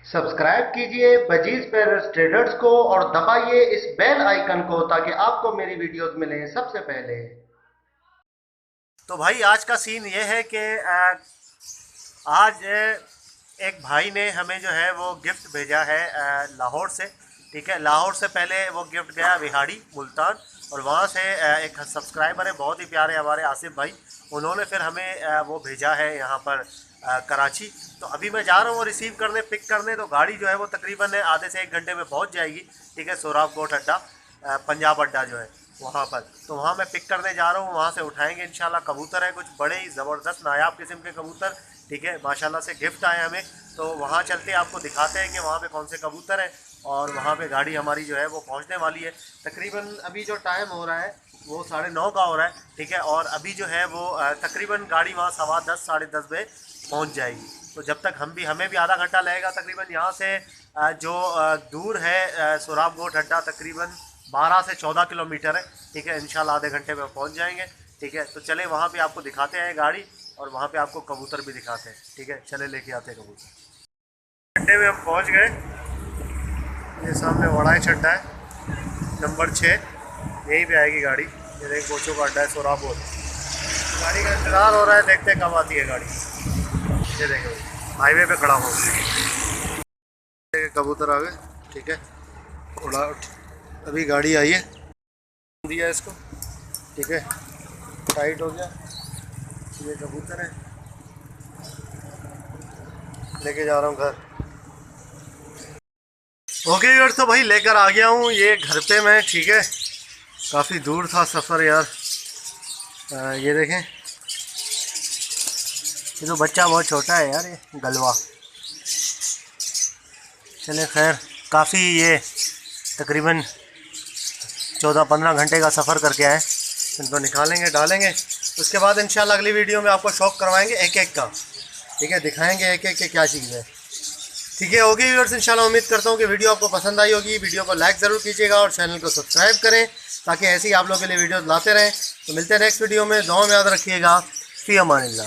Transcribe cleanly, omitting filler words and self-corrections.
Subscribe कीजिए budgies पेरस traders को और दबाइए इस बेल आइकन को ताकि आपको मेरी वीडियोस मिलें सबसे पहले। तो भाई आज का सीन ये है कि आज एक भाई ने हमें जो है वो गिफ्ट भेजा है लाहौर से। ठीक है, लाहौर से पहले वो गिफ्ट गया विहाड़ी मुल्तान, और वहाँ से एक सब्सक्राइबर है बहुत ही प्यारे हमारे आसिफ भाई, उन्होंने फिर हमें वो भेजा है यहाँ पर कराची। तो अभी मैं जा रहा हूँ वो रिसीव करने, पिक करने। तो गाड़ी जो है वो तकरीबन आधे से 1 घंटे में पहुँच जाएगी। ठीक है, सोराब कोट अड्डा, पंजाब अड्डा जो है वहाँ पर, तो वहाँ मैं पिक करने जा रहा हूँ, वहाँ से उठाएंगे इंशाल्लाह। कबूतर है कुछ बड़े ही ज़बरदस्त नायाब किस्म के कबूतर। ठीक है, माशाल्लाह से गिफ्ट आए हमें। तो वहाँ चलते आपको दिखाते हैं कि वहाँ पे कौन से कबूतर हैं, और वहाँ पे गाड़ी हमारी जो है वो पहुँचने वाली है। तकरीबन अभी जो टाइम हो रहा है वो 9:30 का हो रहा है। ठीक है, और अभी जो है वो तकरीबन गाड़ी वहाँ 10:15 साढ़े 10 बजे पहुँच जाएगी। तो जब तक हमें भी आधा घंटा लगेगा तकरीबन। यहाँ से जो दूर है सोराब गोट अड्डा तकरीबन 12 से 14 किलोमीटर है। ठीक है, इंशाल्लाह आधे घंटे में पहुंच जाएंगे। ठीक है, तो चले वहाँ पे आपको दिखाते हैं गाड़ी, और वहाँ पे आपको कबूतर भी दिखाते हैं। ठीक है, चले लेके आते हैं कबूतर। अड्डे में हम पहुँच गए, ये सामने वड़ाई चड्डा है नंबर 6, यहीं पे आएगी गाड़ी। ये देख कोचों का अड्डा है सोराब गोट। गाड़ी का इंतज़ार हो रहा है, देखते हैं कब आती है गाड़ी। ये देखें हाईवे पे खड़ा हो, कबूतर आ गए। ठीक है, उड़ा अभी गाड़ी आई है, दिया इसको। ठीक है, टाइट हो गया। ये कबूतर है, लेके जा रहा हूँ घर। ओके यार, तो भाई लेकर आ गया हूँ ये घर पे मैं। ठीक है, काफ़ी दूर था सफ़र यार। ये देखें, ये तो बच्चा बहुत छोटा है यार, ये गलवा। चले खैर, काफ़ी ये तकरीबन 14-15 घंटे का सफ़र करके आए। इनको निकालेंगे, डालेंगे, उसके बाद इंशाल्लाह अगली वीडियो में आपको शौक करवाएंगे एक एक का। ठीक है, दिखाएंगे एक एक के क्या चीज़ है। ठीक है, ओके व्यूअर्स, इंशाल्लाह उम्मीद करता हूँ कि वीडियो आपको पसंद आई होगी। वीडियो को लाइक ज़रूर कीजिएगा और चैनल को सब्सक्राइब करें ताकि ऐसे ही आप लोगों के लिए वीडियो लाते रहें। तो मिलते हैं नेक्स्ट वीडियो में, दुआ में याद रखिएगा। फ़ी अमानिल्लाह।